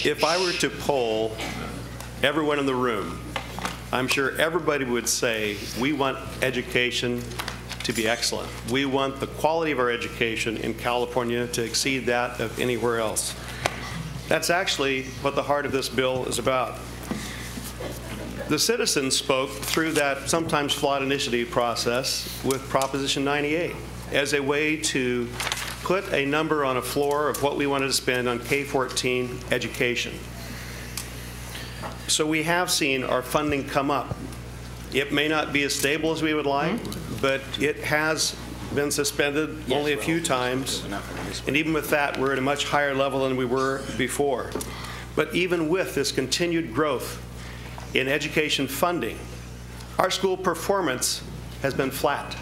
If I were to poll everyone in the room, I'm sure everybody would say we want education to be excellent. We want the quality of our education in California to exceed that of anywhere else. That's actually what the heart of this bill is about. The citizens spoke through that sometimes flawed initiative process with Proposition 98 as a way to put a number on a floor of what we wanted to spend on K-14 education. So we have seen our funding come up. It may not be as stable as we would like, but it has been suspended only a few times. And even with that, we're at a much higher level than we were before. But even with this continued growth in education funding, our school performance has been flat.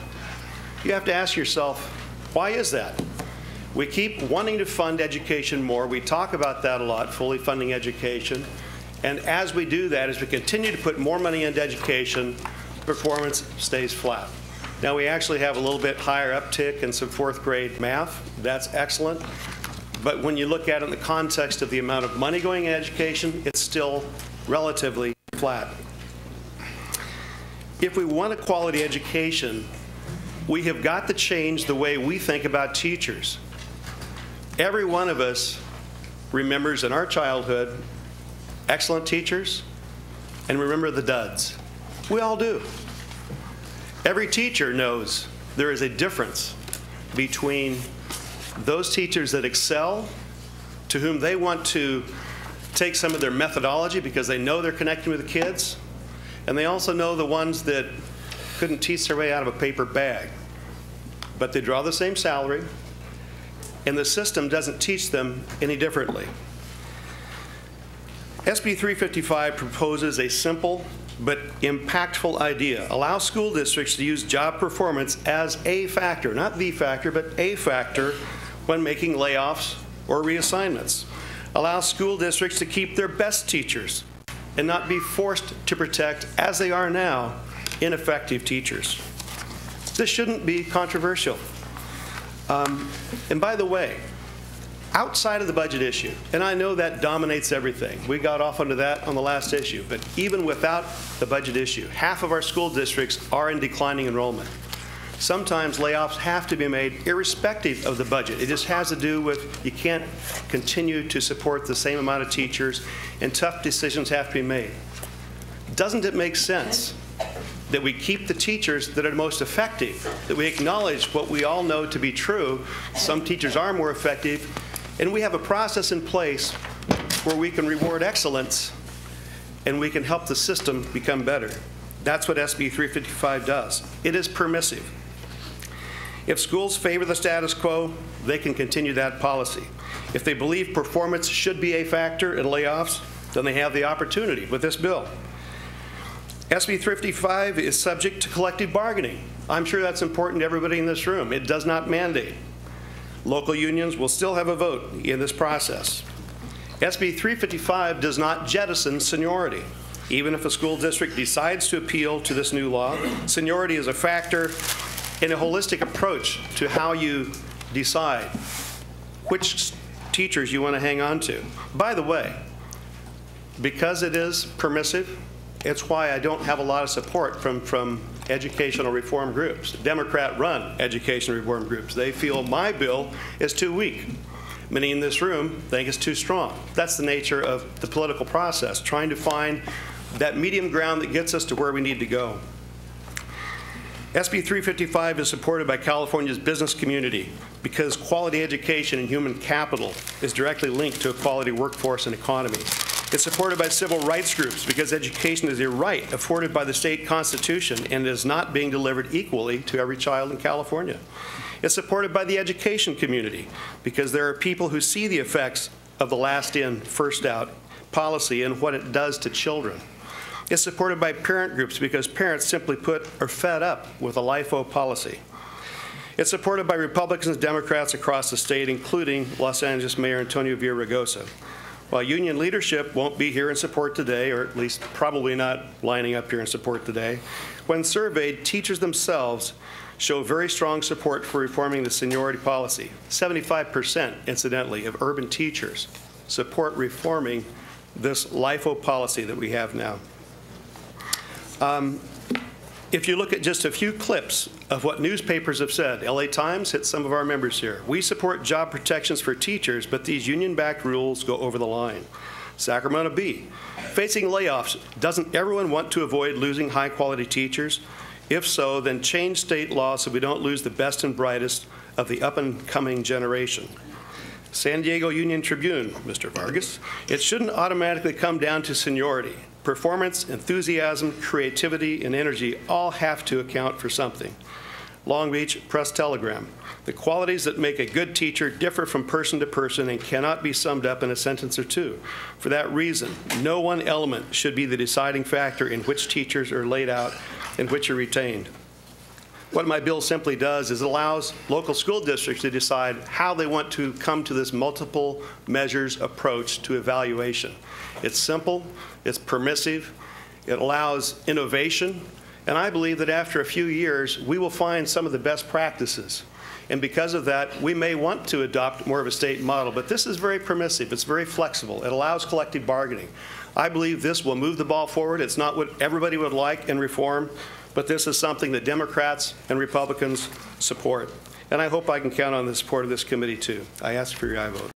You have to ask yourself, why is that? We keep wanting to fund education more. We talk about that a lot, fully funding education. And as we do that, as we continue to put more money into education, performance stays flat. Now, we actually have a little bit higher uptick in some fourth grade math. That's excellent. But when you look at it in the context of the amount of money going in education, it's still relatively flat. If we want a quality education, we have got to change the way we think about teachers. Every one of us remembers in our childhood excellent teachers and remember the duds. We all do. Every teacher knows there is a difference between those teachers that excel, to whom they want to take some of their methodology because they know they're connecting with the kids, and they also know the ones that couldn't teach their way out of a paper bag. But they draw the same salary, and the system doesn't teach them any differently. SB 355 proposes a simple but impactful idea. Allow school districts to use job performance as a factor, not the factor, but a factor when making layoffs or reassignments. Allow school districts to keep their best teachers and not be forced to protect, as they are now, ineffective teachers. This shouldn't be controversial. And by the way, outside of the budget issue, and I know that dominates everything. We got off onto that on the last issue, but even without the budget issue, half of our school districts are in declining enrollment. Sometimes layoffs have to be made irrespective of the budget. It just has to do with you can't continue to support the same amount of teachers, and tough decisions have to be made. Doesn't it make sense that we keep the teachers that are most effective, that we acknowledge what we all know to be true? Some teachers are more effective, and we have a process in place where we can reward excellence and we can help the system become better. That's what SB 355 does. It is permissive. If schools favor the status quo, they can continue that policy. If they believe performance should be a factor in layoffs, then they have the opportunity with this bill. SB 355 is subject to collective bargaining. I'm sure that's important to everybody in this room. It does not mandate. Local unions will still have a vote in this process. SB 355 does not jettison seniority. Even if a school district decides to appeal to this new law, seniority is a factor in a holistic approach to how you decide which teachers you want to hang on to. By the way, because it is permissive, it's why I don't have a lot of support from educational reform groups, Democrat-run educational reform groups. They feel my bill is too weak. Many in this room think it's too strong. That's the nature of the political process, trying to find that medium ground that gets us to where we need to go. SB 355 is supported by California's business community because quality education and human capital is directly linked to a quality workforce and economy. It's supported by civil rights groups because education is a right afforded by the state constitution and is not being delivered equally to every child in California. It's supported by the education community because there are people who see the effects of the last in, first out policy and what it does to children. It's supported by parent groups because parents, simply put, are fed up with a LIFO policy. It's supported by Republicans and Democrats across the state, including Los Angeles Mayor Antonio Villaraigosa. While union leadership won't be here in support today, or at least probably not lining up here in support today, when surveyed, teachers themselves show very strong support for reforming the seniority policy. 75%, incidentally, of urban teachers support reforming this LIFO policy that we have now. If you look at just a few clips of what newspapers have said, LA Times hit some of our members here. We support job protections for teachers, but these union-backed rules go over the line. Sacramento Bee, facing layoffs, doesn't everyone want to avoid losing high-quality teachers? If so, then change state law so we don't lose the best and brightest of the up-and-coming generation. San Diego Union Tribune, Mr. Vargas, it shouldn't automatically come down to seniority. Performance, enthusiasm, creativity, and energy all have to account for something. Long Beach Press-Telegram, the qualities that make a good teacher differ from person to person and cannot be summed up in a sentence or two. For that reason, no one element should be the deciding factor in which teachers are laid out and which are retained. What my bill simply does is it allows local school districts to decide how they want to come to this multiple measures approach to evaluation. It's simple, it's permissive, it allows innovation, and I believe that after a few years, we will find some of the best practices. And because of that, we may want to adopt more of a state model, but this is very permissive, it's very flexible, it allows collective bargaining. I believe this will move the ball forward. It's not what everybody would like in reform, but this is something that Democrats and Republicans support. And I hope I can count on the support of this committee too. I ask for your aye vote.